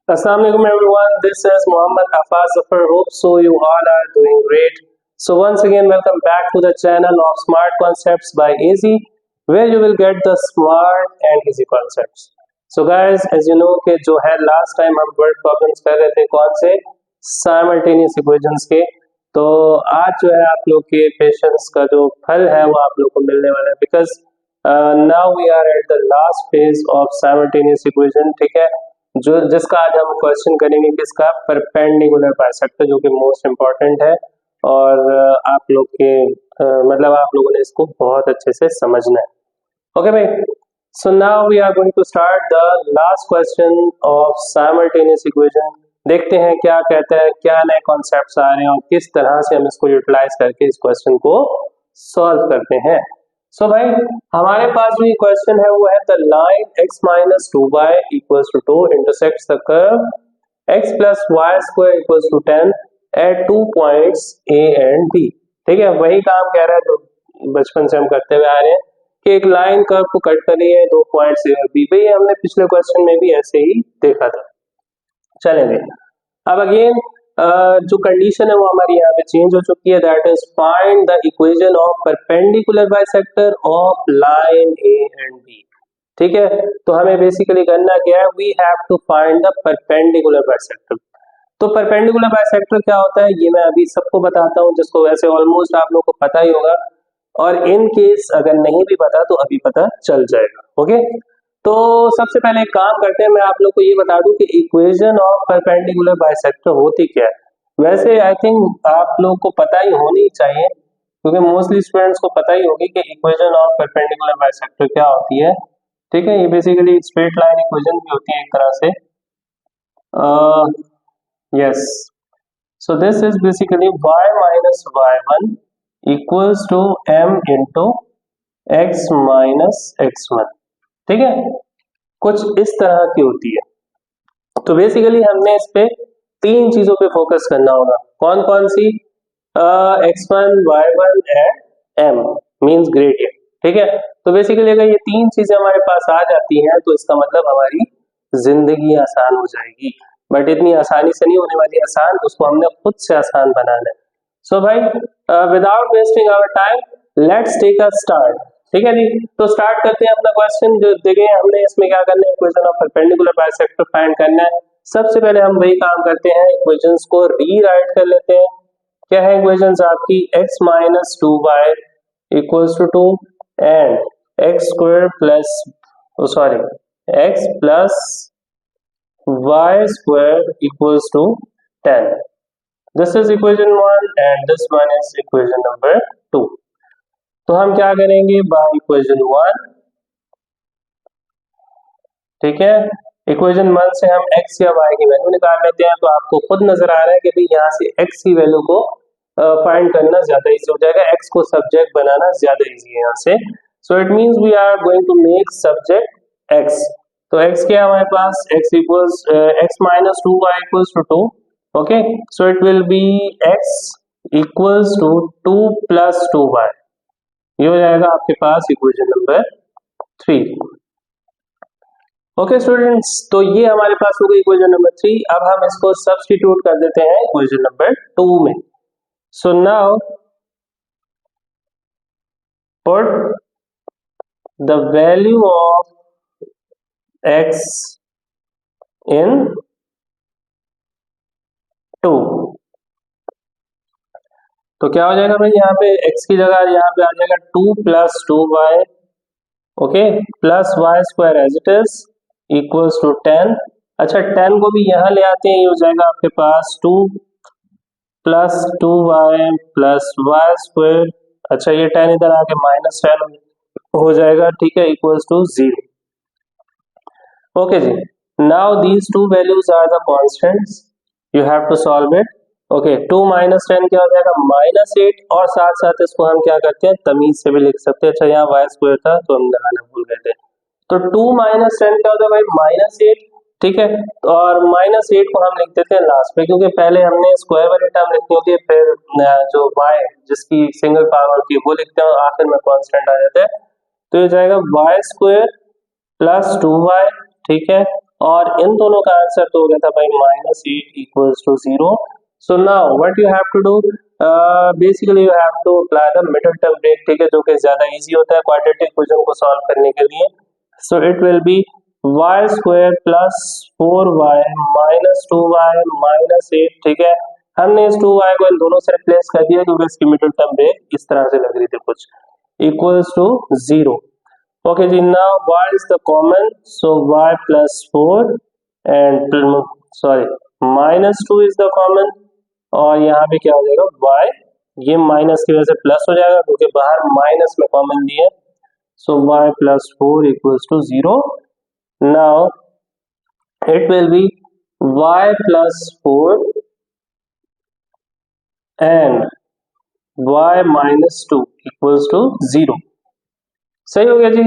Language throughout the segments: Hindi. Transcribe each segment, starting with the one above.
Assalamu alaikum everyone. This is Muhammad Hafaz Zafar. Hope so you all are doing great. So once again, welcome back to the channel of Smart Concepts by Easy, where you will get the smart and easy concepts. So guys, as you know कि जो है last time हम word problems कर रहे थे कौन से simultaneous equations के, तो आज जो है आप लोग के पेशेंस का जो फल है वो आप लोग को मिलने वाला है because now we are at the last phase of simultaneous equation. ठीक है, जो जिसका आज हम क्वेश्चन करेंगे किसका परपेंडिकुलर बाइसेक्टर, जो कि मोस्ट इम्पोर्टेंट है और आप लोग के मतलब आप लोगों ने इसको बहुत अच्छे से समझना है. ओके भाई, so now we are going to start the last question of simultaneous equation. देखते हैं क्या कहता है, क्या नए कॉन्सेप्ट्स आ रहे हैं और किस तरह से हम इसको यूटिलाइज करके इस क्वेश्चन को सॉल्व करते हैं. सो भाई हमारे पास जो क्वेश्चन है वो है the line x minus 2y equals to 2 intersects the curve x plus y square equals to 10 at 2 points a and b. ठीक है, वही काम कह रहा है जो बचपन से हम करते हुए आ रहे हैं कि एक लाइन कर्व को कट कर रही है 2 पॉइंट्स a और b. भाई हमने पिछले क्वेश्चन में भी ऐसे ही देखा था. चलेंगे अब अगेन जो कंडीशन है वो हमारी यहाँ पे चेंज हो चुकी है. That is find the equation of perpendicular bisector of line A and B. ठीक है, तो हमें बेसिकली करना क्या है, we have to find the perpendicular bisector. तो परपेंडिकुलर बाइसेक्टर क्या होता है ये मैं अभी सबको बताता हूँ, जिसको वैसे ऑलमोस्ट आप लोग को पता ही होगा, और इन केस अगर नहीं भी पता तो अभी पता चल जाएगा. ओके, तो सबसे पहले एक काम करते हैं, मैं आप लोग को ये बता दूं कि इक्वेशन ऑफ परपेंडिकुलर बाइसेक्टर होती क्या है. वैसे आई थिंक आप लोग को पता ही होनी चाहिए क्योंकि मोस्टली स्टूडेंट्स को पता ही होगी कि इक्वेशन ऑफ परपेंडिकुलर बाइसेक्टर क्या होती है. ठीक है, ये बेसिकली स्ट्रेट लाइन इक्वेशन भी होती है एक तरह से. Yes, so this is basically y minus y1 equals to m into x minus x1. ठीक है, कुछ इस तरह की होती है. तो बेसिकली हमने इस पे तीन चीजों पे फोकस करना होगा. कौन कौन सी? x1 y1 and m means gradient. ठीक है, तो बेसिकली अगर ये तीन चीजें हमारे पास आ जाती हैं तो इसका मतलब हमारी जिंदगी आसान हो जाएगी. बट इतनी आसानी से नहीं होने वाली आसान, उसको हमने खुद से आसान बनाना है. सो भाई without wasting our time let's take a start. ठीक है जी, तो स्टार्ट करते हैं अपना क्वेश्चन. जो देखें हमने इसमें क्या करना है, equation of perpendicular bisector find करना है. सबसे पहले हम वही काम करते हैं, इक्वेशंस को रीराइट कर लेते हैं. क्या है इक्वेशंस आपकी? x minus 2y equals to 2 and x square plus sorry x plus y square equals to 10. This is equation 1 and this one is equation number 2. तो हम क्या करेंगे बाय इक्वेशन 1. ठीक है, इक्वेशन 1 से हम x या y की वैल्यू निकाल लेते हैं. तो आपको खुद नजर आ रहा है कि भाई यहाँ से x की वैल्यू को फाइंड करना ज्यादा इजी हो जाएगा, x को सब्जेक्ट बनाना ज्यादा इजी है यहाँ से. So it means we are going to make subject x. तो x क्या है हमारे पास? x equals x minus 2y equals to 2. Okay, so it will be x equals to 2 plus 2y. ये हो जाएगा आपके पास इक्वेशन नंबर 3. ओके स्टूडेंट्स, तो ये हमारे पास हो गई इक्वेशन नंबर 3. अब हम इसको सब्स्टिट्यूट कर देते हैं इक्वेशन नंबर 2 में. So now put the value of x इन 2. तो क्या हो जाएगा भाई, यहाँ पे x की जगह यहाँ पे आ जाएगा 2 plus 2y. Okay, plus y square as it is equals to 10. अच्छा 10 को भी यहाँ ले आते हैं, ये हो जाएगा आपके पास 2 plus 2y plus y square. अच्छा ये 10 इधर आके माइनस 10 हो जाएगा. ठीक है, इक्वल्स टू 0. ओके जी, now these two values are the constants, you have to solve it. Okay, 2 minus 10 क्या हो जाएगा? माइनस 8. और साथ साथ इसको हम क्या करते हैं, तमीज से भी लिख सकते हैं. अच्छा यहाँ वाई स्क्वायर था तो हम लगाना भूल गए थे. तो 2 माइनस 10 क्या होता है भाई? माइनस 8. ठीक है, और माइनस 8 को हम लिख देते हैं लास्ट में, क्योंकि पहले हमने स्क्वायर वाली टर्म लिखनी होती है, फिर जो y जिसकी सिंगल पावर होती है वो लिखते हैं और आखिर में कांस्टेंट आ जाता है. तो ये जाएगा वाई स्क्वायर प्लस 2y. ठीक है, और इन दोनों का आंसर तो हो गया था भाई -8 equals to 0. So now what you have to do, basically you have to apply the middle term break, ठीक है, जो कि ज्यादा इजी होता है क्वाड्रेटिक इक्वेशन को सॉल्व करने के लिए. सो it will B y square plus 4y minus 2y minus 8, ठीक है. हमने इस 2y को इन दोनों से रिप्लेस कर दिया क्योंकि इसकी मिडिल टर्म ब्रेक इस तरह से लग रही थी कुछ, इक्वल्स टू 0. ओके जी, now y is the common, so y plus 4 and sorry minus 2 is the common, और यहाँ पे क्या हो जाएगा y, ये माइनस की वजह से प्लस हो जाएगा क्योंकि बाहर माइनस में कॉमन दिए. So y plus 4 equals to 0. Now it will be y plus 4 and y minus 2 equals to 0. सही हो गया जी.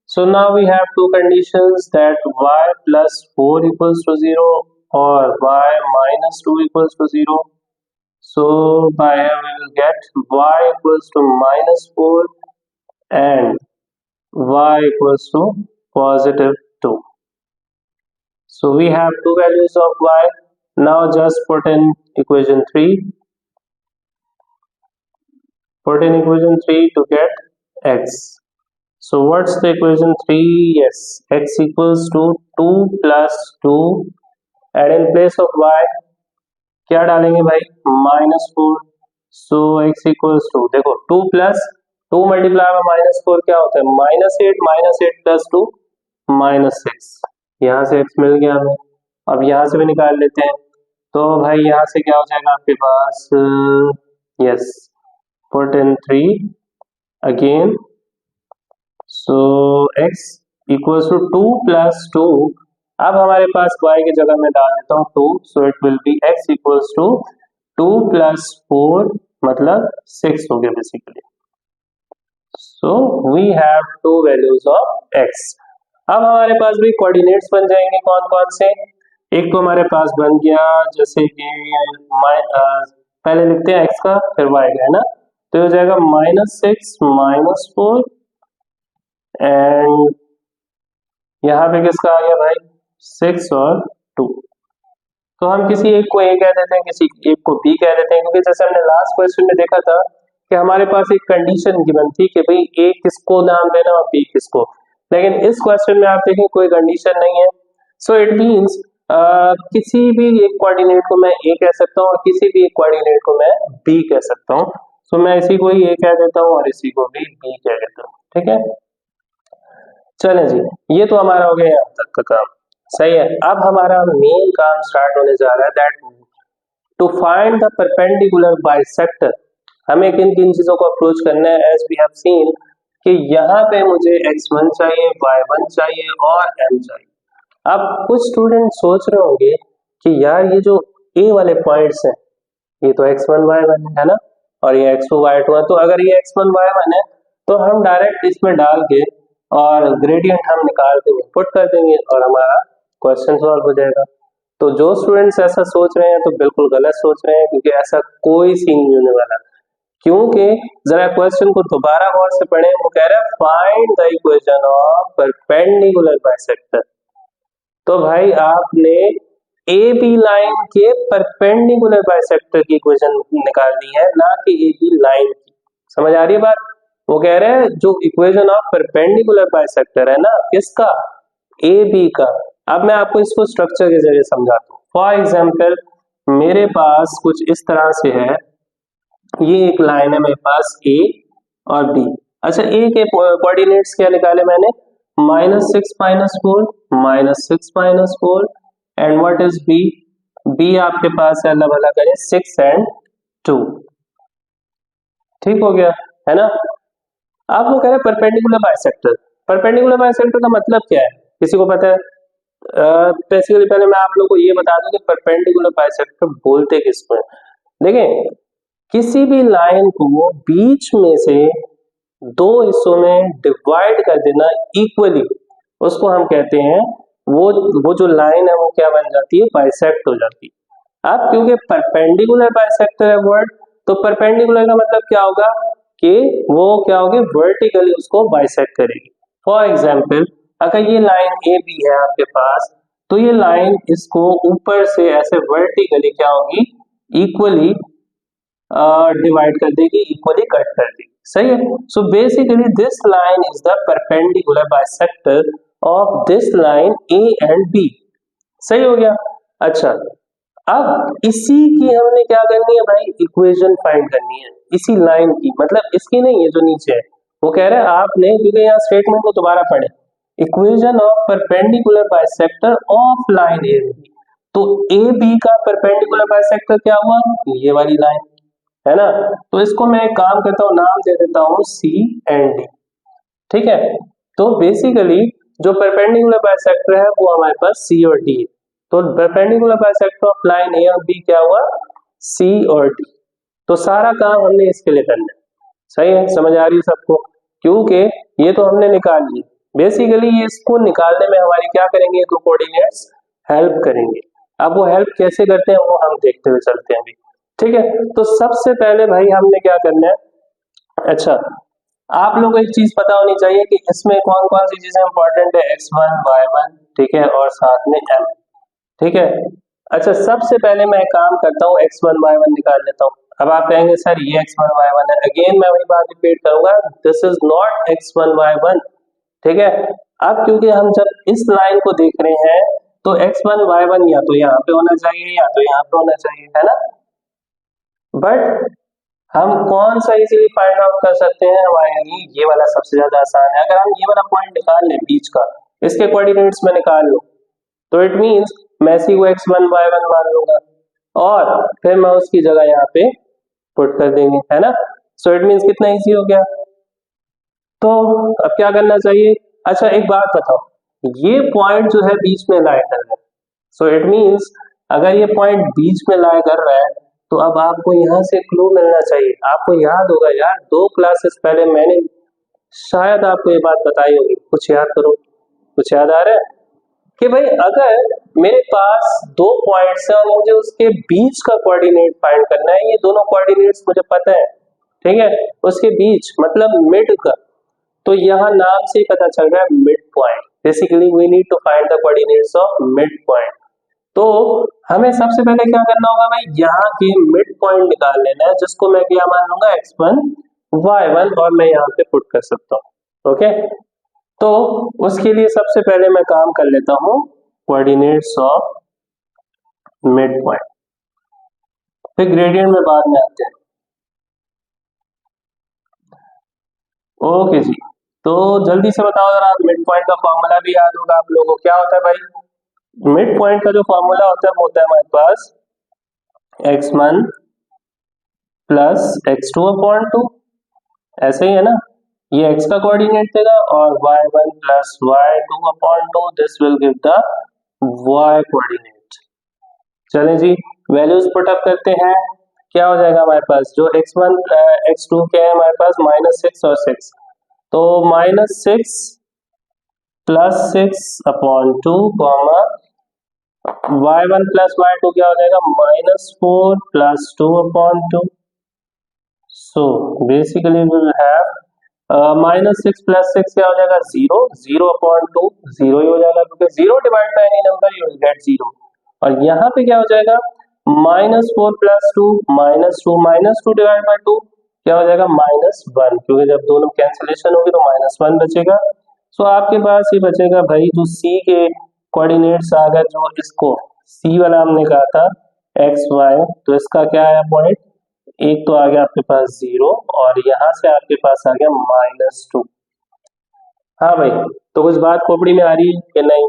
So now we have two conditions that y plus 4 equals to 0 और y minus 2 equals to 0. So by here we will get y equals to minus 4 and y equals to positive 2. So we have two values of y. Now just put in equation 3. Put in equation 3 to get x. So what's the equation 3? Yes, x equals to 2 plus 2 and in place of y क्या डालेंगे भाई, minus 4. So x equals to, देखो 2 plus 2 मल्टीप्लाई में -4 क्या होता है, -8 plus 2 -6. यहाँ से x मिल गया हमें, अब यहाँ से भी निकाल लेते हैं. तो भाई यहाँ से क्या हो जाएगा आपके पास, yes, put in 3 again. So x equals to 2 plus 2. अब हमारे पास y की जगह में डाल देता हूँ 2. So it will be x equals to 2 plus 4 मतलब 6 हो गया basically. So we have two values of x. अब हमारे पास भी कोऑर्डिनेट्स बन जाएंगे कौन कौन से. एक तो हमारे पास बन गया जैसे कि पहले लिखते हैं x का फिर y का, है ना. तो हो जाएगा -6 -4 एंड यहाँ पे किसका आ गया भाई 6 और 2. तो हम किसी एक को a कह देते हैं, किसी एक को b कह देते हैं, क्योंकि जैसे हमने लास्ट क्वेश्चन में देखा था कि हमारे पास एक कंडीशन गिवन थी कि भाई a किसको नाम देना और b किसको. लेकिन इस क्वेश्चन में आप देखें कोई कंडीशन नहीं है. सो इट मीन्स किसी भी एक कोऑर्डिनेट को मैं a कह सकता हूँ और किसी भी एक कोऑर्डिनेट को मैं b कह सकता हूँ. सो मैं इसी को ही a कह देता हूँ और इसी को भी b कह देता हूँ, ठीक है. चलें जी, ये तो हमारा हो गया यहाँ तक का काम, सही है. अब हमारा मेन काम स्टार्ट होने जा रहा है, that to find the perpendicular bisector. हमें किन किन चीजों को अप्रोच करना है. एज वी हैव सीन कि यहाँ पे मुझे x1 चाहिए, y1 चाहिए और m चाहिए. अब कुछ स्टूडेंट सोच रहे होंगे कि यार ये जो a वाले पॉइंट्स हैं ये तो x1 y1 है ना, और ये x2 y2 है. तो अगर ये x1 y1 है तो हम डायरेक्ट इसमें डाल के और ग्रेडियंट हम निकाल के पुट कर देंगे और हमारा क्वेश्चन सॉल्व हो जाएगा. तो जो स्टूडेंट्स ऐसा सोच रहे हैं तो बिल्कुल गलत सोच रहे हैं, क्योंकि ऐसा कोई सीन नहीं होने वाला. क्योंकि जरा क्वेश्चन को दोबारा गौर से पढ़ें. वो कह रहा है find the equation of perpendicular bisector. तो भाई आपने ए बी लाइन के परपेंडिकुलर बाइसेक्टर की इक्वेशन निकाल दी है, ना कि ए बी लाइन की. समझ आ रही है बात. वो कह रहे हैं जो इक्वेशन ऑफ परपेंडिकुलर बाइसेक्टर है ना, किसका, ए बी का. अब मैं आपको इसको स्ट्रक्चर के जरिए समझाता हूँ. फॉर एग्जाम्पल मेरे पास कुछ इस तरह से है, ये एक लाइन है मेरे पास a और b. अच्छा, a के कोऑर्डिनेट्स क्या निकाले मैंने, -6 -4 -6 -4 and what is b. b आपके पास है, अल्लाह भला करे, 6 and 2. ठीक हो गया, है ना. आप वो कह रहे हैं परपेंडिकुलर बाइसेक्टर. परपेंडिकुलर बाइसेक्टर का मतलब क्या है, किसी को पता है? बेसिकली पहले मैं आप लोगों को ये बता दूं कि परपेंडिकुलर बाइसेक्टर बोलते किसको है. देखें, किसी भी लाइन को बीच में से दो हिस्सों में डिवाइड कर देना इक्वली, उसको हम कहते हैं, वो जो लाइन है वो क्या बन जाती है, बाइसेक्ट हो जाती है. अब क्योंकि परपेंडिकुलर बाइसेक्टर है वर्ड, तो परपेंडिकुलर का मतलब क्या होगा कि वो क्या होगी, वर्टिकली उसको बाइसेक्ट करेगी. फॉर एग्जाम्पल अगर ये लाइन ए बी है आपके पास, तो ये लाइन इसको ऊपर से ऐसे वर्टिकली क्या होगी, इक्वली डिवाइड कर देगी, इक्वली कट कर देगी। सही है। So basically this line is the perpendicular bisector of this line A and B. सही हो गया। अच्छा, अब इसी की हमने क्या करनी है भाई, इक्वेशन फाइंड करनी है इसी लाइन की, मतलब इसकी नहीं है जो नीचे है। वो कह रहे हैं आपने, क्योंकि यहाँ स्टेटमेंट को दोबारा पढ़े, equation of perpendicular bisector of line A B. तो ए बी का परपेंडिकुलर बाइसेक्टर क्या हुआ, ये वाली लाइन है ना। तो इसको मैं एक काम करता हूँ, नाम दे देता हूँ सी एंड डी। ठीक है। तो बेसिकली जो परपेंडिकुलर बाइसेक्टर है वो हमारे पास सी और डी है। तो परपेंडिकुलर बाइसेक्टर ऑफ लाइन ए और बी क्या हुआ, सी और डी। तो सारा काम हमने इसके लिए करना है। सही है, समझ आ रही है सबको, क्योंकि ये तो हमने निकाल ली। बेसिकली इसको निकालने में हमारी क्या करेंगे, ये दो कोऑर्डिनेट्स हेल्प करेंगे। अब वो हेल्प कैसे करते हैं वो हम देखते हुए चलते हैं अभी। ठीक है। तो सबसे पहले भाई हमने क्या करना है, अच्छा आप लोगों को एक चीज पता होनी चाहिए कि इसमें कौन कौन सी चीजें इंपॉर्टेंट है, x1 y1, ठीक है, और साथ में m। ठीक है। अच्छा, सबसे पहले मैं एक काम करता हूँ, x1 y1 निकाल लेता हूँ। अब आप कहेंगे सर ये x1 y1 है, अगेन मैं वही बात रिपीट करूंगा, this is not x1 y1। ठीक है। अब क्योंकि हम जब इस लाइन को देख रहे हैं तो x1 y1 या तो यहाँ पे होना चाहिए या तो यहाँ पे होना चाहिए, है ना। बट हम कौन सा इजीली फाइंड आउट कर सकते हैं, हमारे लिए ये वाला सबसे ज्यादा आसान है। अगर हम ये वाला पॉइंट निकाल लें बीच का, इसके कोऑर्डिनेट्स में निकाल लो, तो इट मींस मैं सी को x1 y1 मान लूंगा और फिर मैं उसकी जगह यहाँ पे पुट कर देंगे, है ना। सो इट मींस कितना इजी हो गया। तो अब क्या करना चाहिए, अच्छा एक बात बताओ, ये पॉइंट जो है बीच में लाई कर रहा है। सो इट मींस अगर ये पॉइंट बीच में लाई कर रहा है तो अब आपको यहाँ से क्लू मिलना चाहिए। आपको याद होगा यार, 2 क्लासेस पहले मैंने शायद आपको ये बात बताई होगी, कुछ याद करो, कुछ याद आ रहा है कि भाई अगर मेरे पास 2 पॉइंट्स है और मुझे उसके बीच का कोऑर्डिनेट फाइंड करना है, ये दोनों कोऑर्डिनेट्स मुझे पता है, ठीक है, उसके बीच मतलब मिड का, तो यहाँ नाम से ही पता चल रहा है mid point. Basically we need to find the coordinates of mid point. तो हमें सबसे पहले क्या करना होगा भाई, यहाँ के मिड पॉइंट निकाल लेना है, जिसको मैं क्या मान लूंगा x1 y1, और मैं यहाँ पे पुट कर सकता हूँ। ओके, तो उसके लिए सबसे पहले मैं काम कर लेता हूँ कोऑर्डिनेट्स ऑफ मिड पॉइंट, फिर ग्रेडियंट में बाद में आते हैं। ओके जी, तो जल्दी से बताओ जरा, मिड पॉइंट का फॉर्मूला भी याद होगा आप लोगों को, क्या होता है भाई, मिड पॉइंट का जो फॉर्मूला होता है वो होता है हमारे पास x1 प्लस x2 अपॉन 2, ऐसे ही है ना। ये x का कोऑर्डिनेट देगा और y1 plus y2 upon 2, this will give the y coordinate. चलें जी, वैल्यूज पुट अप करते हैं। क्या हो जाएगा हमारे पास, जो x1 x2 क्या है हमारे पास, -6 और 6, तो -6 plus 6 upon 2 comma y1 plus y2 क्या हो जाएगा, -4 plus 2 upon 2। So basically will have -6 plus 6 क्या हो जाएगा, 0, 0 अपॉन 2, 0 ही हो जाएगा, क्योंकि 0 divide by any number you will get 0। और यहाँ पे क्या हो जाएगा, -4 प्लस 2, -2 डिवाइड बाय 2 क्या हो जाएगा, -1, क्योंकि जब दोनों कैंसिलेशन होगी तो -1 बचेगा। सो आपके पास ये बचेगा भाई, जो सी के कोऑर्डिनेट्स आ गए, जो इसको सी वाला हमने कहा था एक्स वाई, तो इसका क्या आया पॉइंट, एक तो आ गया आपके पास 0 और यहाँ से आपके पास आ गया -2। हाँ भाई, तो कुछ बात खोपड़ी में आ रही है कि नहीं,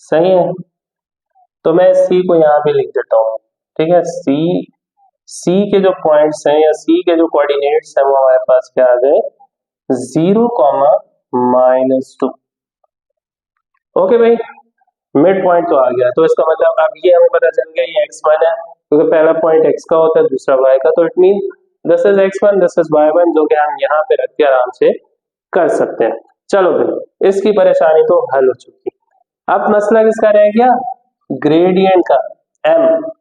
सही है। तो मैं सी को यहाँ पे लिख देता हूँ, ठीक है। सी के जो पॉइंट्स हैं या सी के जो कोऑर्डिनेट्स हैं वो हमारे पास क्या आ गए, 0, -2। ओके भाई, मिड पॉइंट तो आ गया, तो इसका मतलब अब ये हमें पता चल गया ये x1 है, क्योंकि पहला पॉइंट x का होता है, दूसरा y का, तो it mean this is x1, this is y1, जो कि हम यहाँ पे रख के आराम से कर सकते हैं। चलो भाई, इसकी परेशानी तो हल हो चुकी। अब मसला किसका रह गया, ग्रेडियंट का, m।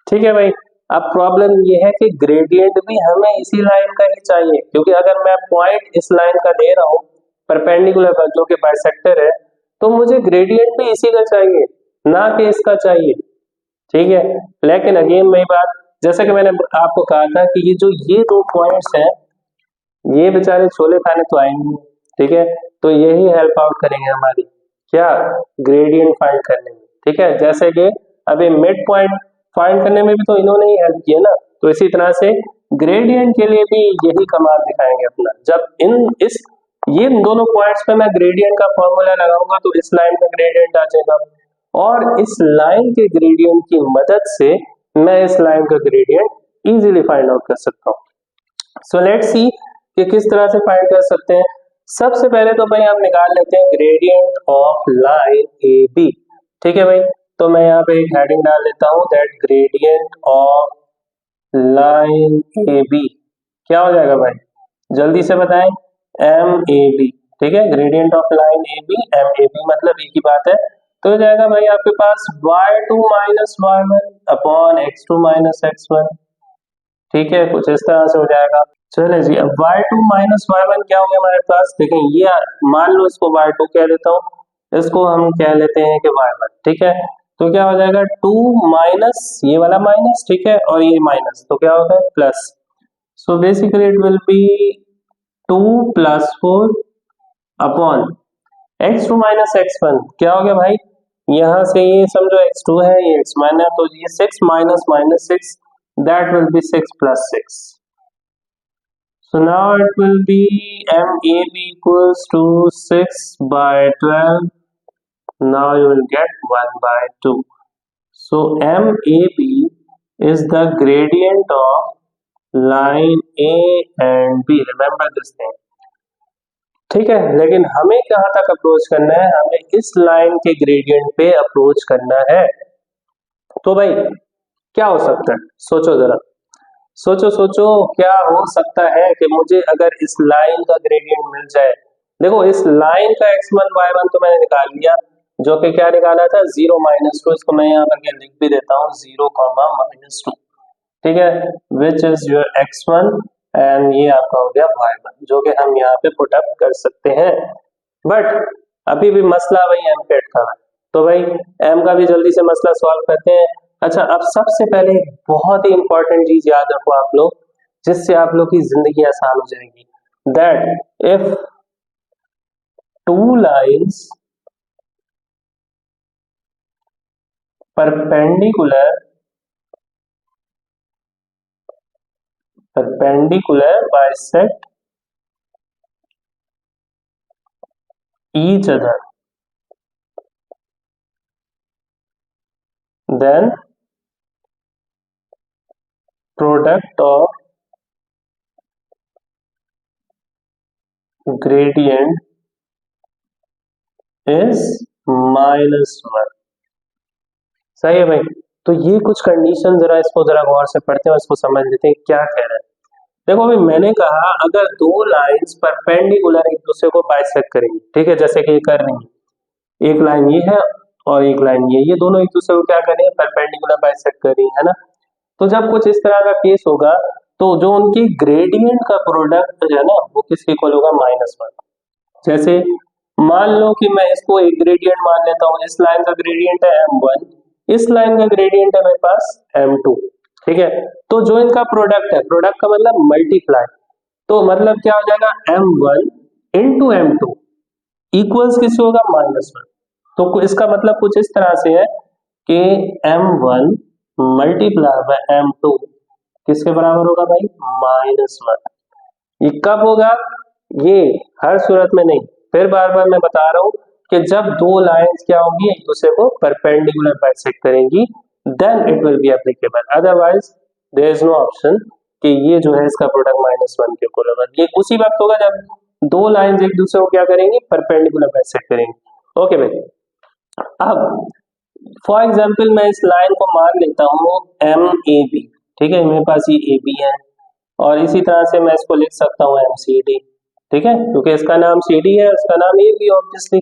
ठीक है भाई, अब प्रॉब्लम ये है कि ग्रेडियंट भी हमें इसी लाइन का ही चाहिए, क्योंकि अगर मैं पॉइंट इस लाइन का ले रहा हूँ परपेंडिकुलर पर, जो कि बाइसेक्टर है, तो मुझे ग्रेडियंट भी इसी का चाहिए, ना कि इसका चाहिए, ठीक है। लेकिन अगेन वही बात, जैसा कि मैंने आपको कहा था कि ये दो पॉइंट्स हैं, ये बेचारे छोले खाने तो आएंगे नहीं, ठीक है। तो यही हेल्प आउट करेंगे हमारी क्या, ग्रेडियंट फाइंड करने में, ठीक है। जैसे कि अभी मिड पॉइंट फाइंड करने में भी तो इन्होंने ही हेल्प किया ना, तो इसी तरह से ग्रेडियंट के लिए भी यही कमाल दिखाएंगे अपना। जब ये दोनों पॉइंट्स पे मैं ग्रेडियंट का फॉर्मूला लगाऊंगा तो इस लाइन में ग्रेडियंट आ जाएगा, और इस लाइन के ग्रेडियंट की मदद से मैं इस लाइन का ग्रेडियंट इजीली फाइंड आउट कर सकता हूँ। सो लेट्स सी कि किस तरह से फाइंड कर सकते हैं। सबसे पहले तो भाई हम निकाल लेते हैं gradient of line A B, ठीक है भाई। तो मैं यहाँ पे एक हेडिंग डाल लेता हूँ, that gradient of line A B क्या हो जाएगा भाई, जल्दी से बताएं, एम ए बी, ठीक है। Gradient of line A B, M A B मतलब एक ही बात है। तो हो जाएगा भाई आपके पास y2 minus y1 upon x2 minus x1, ठीक है, कुछ इस तरह से हो जाएगा। चले जी, अब y2 माइनस y1 क्या हो गया हमारे पास, देखें ये मान लो इसको y2 कह देता हूँ, इसको हम कह लेते हैं कि y1, ठीक है। तो क्या हो जाएगा 2 माइनस ये वाला माइनस, ठीक है, और ये माइनस, तो क्या होगा plus. So basically it will B 2 plus 4 upon x2 minus x1 क्या हो गया भाई, यहाँ से ये समझो x2 है, ये x1 है, तो ये 6 minus minus 6, that will be 6 plus 6. So now it will be MAB equals to 6 by 12. Now you will get 1 by 2. So MAB is the gradient of line A and B. Remember this thing. ठीक है, लेकिन हमें कहाँ तक अप्रोच करना है, हमें इस लाइन के ग्रेडियंट पे अप्रोच करना है। तो भाई क्या हो सकता है, सोचो जरा, सोचो क्या हो सकता है कि मुझे अगर इस लाइन का ग्रेडियंट मिल जाए। देखो इस लाइन का x1 y1 तो मैंने निकाल लिया, जो कि क्या निकाला था 0 माइनस 2, इसको मैं यहाँ पर लिख भी देता हूँ 0 माइनस 2, ठीक है, which is your x1 and ये आपका हो गया y1, जो कि हम यहाँ पे पुट अप कर सकते हैं। बट अभी भी मसला वही एम का है, तो भाई एम का भी जल्दी से मसला सॉल्व करते हैं। अच्छा, अब सबसे पहले बहुत ही इंपॉर्टेंट चीज याद रखो आप लोग, जिससे आप लोग की जिंदगी आसान हो जाएगी, that if two lines perpendicular bisect each other, then product of gradient is -1। सही है भाई, तो ये कुछ कंडीशन जरा इसको जरा गौर से पढ़ते हैं और इसको समझ लेते हैं क्या कह रहे हैं। देखो अभी मैंने कहा अगर दो लाइंस परपेंडिकुलर एक दूसरे को बाइसेक्ट करेंगी, ठीक है, जैसे कि ये कर रही है, एक लाइन ये है और एक लाइन ये दोनों एक दूसरे को क्या कर रही है, परपेंडिकुलर बाइसेक्ट कर रही है ना। तो जब कुछ इस तरह का केस होगा तो जो उनकी ग्रेडियंट का प्रोडक्ट है ना, वो किसके इक्वल होगा, -1। जैसे मान लो कि मैं इसको एक ग्रेडियंट मान लेता हूँ, इस लाइन का ग्रेडियंट है m1, इस लाइन का ग्रेडियंट है मेरे पास m2, ठीक है। तो जो इनका प्रोडक्ट है, प्रोडक्ट का मतलब मल्टीप्लाई, तो मतलब क्या हो जाएगा m1 इंटू m2 इक्वल्स किसी होगा -1। तो इसका मतलब कुछ इस तरह से है कि m1 मल्टीप्लाई बाय m2 किसके बराबर होगा भाई, -1। ये कब होगा, ये हर सूरत में नहीं, फिर बार बार मैं बता रहा हूं कि जब दो लाइंस क्या होंगी एक दूसरे को परपेंडिकुलर बाइसेक्ट करेंगी, then it will be applicable, otherwise there is no option कि ये जो है इसका प्रोडक्ट -1 के इक्वल होगा। ये उसी वक्त होगा जब दो लाइंस एक दूसरे को क्या करेंगी, परपेंडिकुलर बाइसेक्ट करेंगी। ओके भाई, अब फॉर एग्जाम्पल मैं इस लाइन को मान लेता हूँ MAB, ठीक है, मेरे पास ये AB है, और इसी तरह से मैं इसको लिख सकता हूँ MCD, ठीक है, क्योंकि इसका नाम CD है, इसका नाम AB ऑब्वियसली,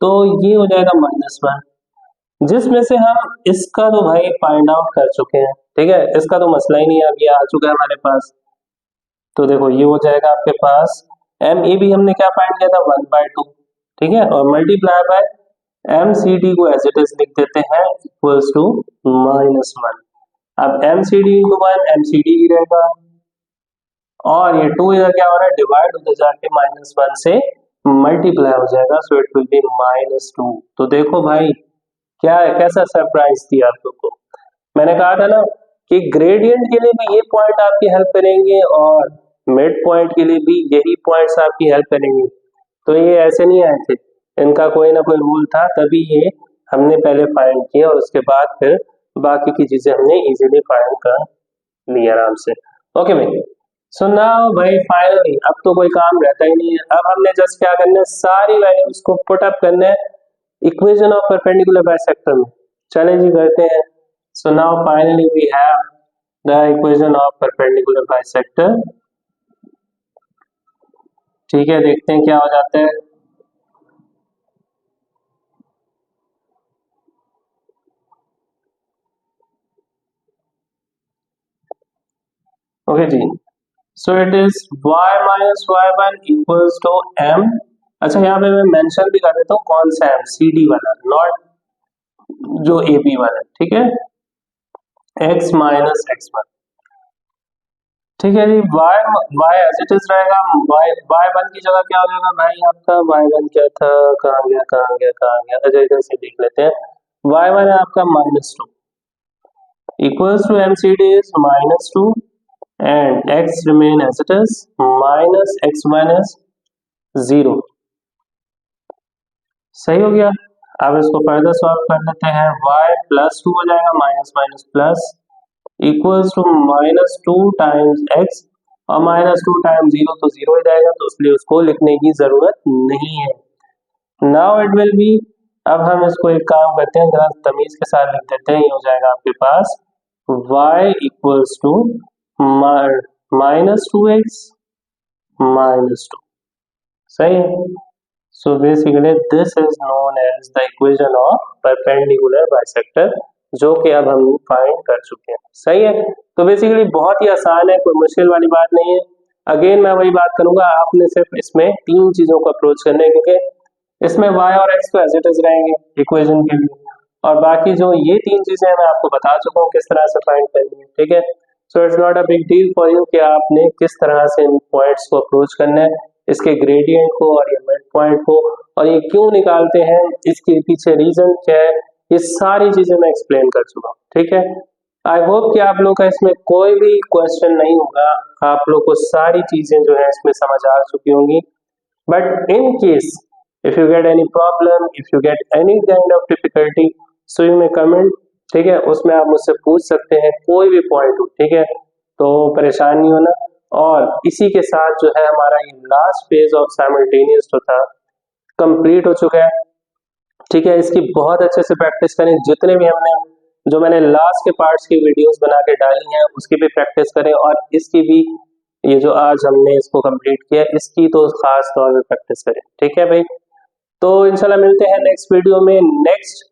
तो ये हो जाएगा -1, जिसमें से हम इसका तो भाई फाइंड आउट कर चुके हैं, ठीक है, इसका तो मसला ही नहीं, अब ये आ चुका है हमारे पास। तो देखो ये हो जाएगा आपके पास MAB हमने क्या फाइंड किया था 1/2, ठीक है, और multiply by M C D को एज इट इज लिख देते हैं इक्वल्स टू -1। अब M C D into one M C D ही रहेगा, और ये 2 इधर क्या हो रहा है, डिवाइड उधर जाके -1 से मल्टीप्लाई हो जाएगा, सो इट विल बी -2। तो देखो भाई क्या है, कैसा सरप्राइज दिया आप लोग को। मैंने कहा था ना कि ग्रेडियंट के लिए भी ये पॉइंट आपकी हेल्प करेंगे और मिड पॉइंट के लिए भी यही पॉइंट्स आपकी हेल्प करेंगे। तो ये ऐसे नहीं आए थे, इनका कोई ना कोई रूल था, तभी ये हमने पहले फाइंड किया और उसके बाद फिर बाकी की चीजें हमने इजीली फाइंड कर ली आराम से। ओके भाई, सो नाउ भाई फाइनली अब तो कोई काम रहता ही नहीं है। अब हमने जस्ट क्या करना है, सारी वैल्यूज को पुट अप करना है इक्वेशन ऑफ परपेंडिकुलर बाइसेक्टर में। चलें जी करते हैं। So now finally we have the equation of perpendicular bisector. ठीक है, देखते हैं क्या हो जाता है। ओके जी, so it is y minus y1 equals to m। अच्छा, यहाँ पे मैं मेंशन भी कर देता हूँ कौन सा m, CD वाला, नॉट जो AB वाला, ठीक है, x माइनस x1। ठीक है जी, y एज इट इज रहेगा, y1 की जगह क्या हो जाएगा भाई आपका, y1 क्या था, कहाँ गया कहाँ गया कहाँ गया, अच्छा इधर से देख लेते हैं। y1 है आपका -2 equals to mcd is -2 and x remain as it is minus x minus 0। सही हो गया। अब इसको फर्दर सॉल्व कर लेते हैं, y प्लस 2 हो जाएगा, minus minus plus equals to -2 times x, और -2 टाइम्स 0 तो 0 ही जाएगा, तो इसलिए उसको लिखने की जरूरत नहीं है। नाउ इट विल बी, अब हम इसको एक काम करते हैं, जरा तमीज के साथ लिख देते हैं, ये हो जाएगा आपके पास y इक्वल्स टू -2x -2। सही है। So basically this is known as the equation of perpendicular bisector, जो कि अब हम फाइंड कर चुके हैं। सही है। तो बेसिकली बहुत ही आसान है, कोई मुश्किल वाली बात नहीं है। अगेन मैं वही बात करूंगा, आपने सिर्फ इसमें 3 चीजों को अप्रोच करना है, क्योंकि इसमें y और x तो एज इट इज रहेंगे इक्वेशन के लिए, और बाकी जो ये 3 चीजें मैं आपको बता चुका हूँ किस तरह से फाइंड करनी है। ठीक है, so it's not a big deal for you कि आपने किस तरह से इन पॉइंट्स को अप्रोच करना है, इसके ग्रेडियंट को और ये मिड पॉइंट को, और ये क्यों निकालते हैं, इसके पीछे रीजन क्या है, ये सारी चीजें मैं एक्सप्लेन कर चुका हूँ। ठीक है, आई होप कि आप लोग का इसमें कोई भी क्वेश्चन नहीं होगा, आप लोग को सारी चीजें जो है इसमें समझ आ चुकी होंगी। But in case if you get any problem, if you get any kind of difficulty, so you may comment. ठीक है, उसमें आप मुझसे पूछ सकते हैं कोई भी पॉइंट हो। ठीक है, तो परेशान नहीं होना। और इसी के साथ जो है हमारा ये लास्ट फेज ऑफ साइमल्टेनियस जो था कंप्लीट हो चुका है। ठीक है, इसकी बहुत अच्छे से प्रैक्टिस करें, जितने भी हमने जो मैंने लास्ट के पार्ट्स की वीडियोस बना के डाली हैं उसकी भी प्रैक्टिस करें, और इसकी भी, ये जो आज हमने इसको कंप्लीट किया इसकी तो खास तौर पे प्रैक्टिस करें। ठीक है भाई, तो इंशाल्लाह मिलते हैं नेक्स्ट वीडियो में, नेक्स्ट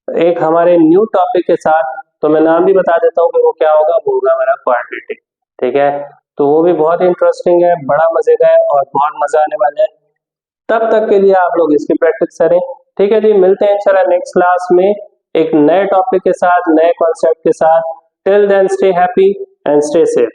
एक हमारे न्यू टॉपिक के साथ। तो मैं नाम भी बता देता हूँ कि वो क्या होगा, वो होगा हमारा क्वाड्रेटिक। ठीक है, तो वो भी बहुत इंटरेस्टिंग है, बड़ा मजे का है और बहुत मजा आने वाला है। तब तक के लिए आप लोग इसकी प्रैक्टिस करें। ठीक है जी, मिलते हैं इंशाल्लाह नेक्स्ट क्लास में एक नए टॉपिक के साथ, नए कॉन्सेप्ट के साथ। Till then stay happy and stay safe.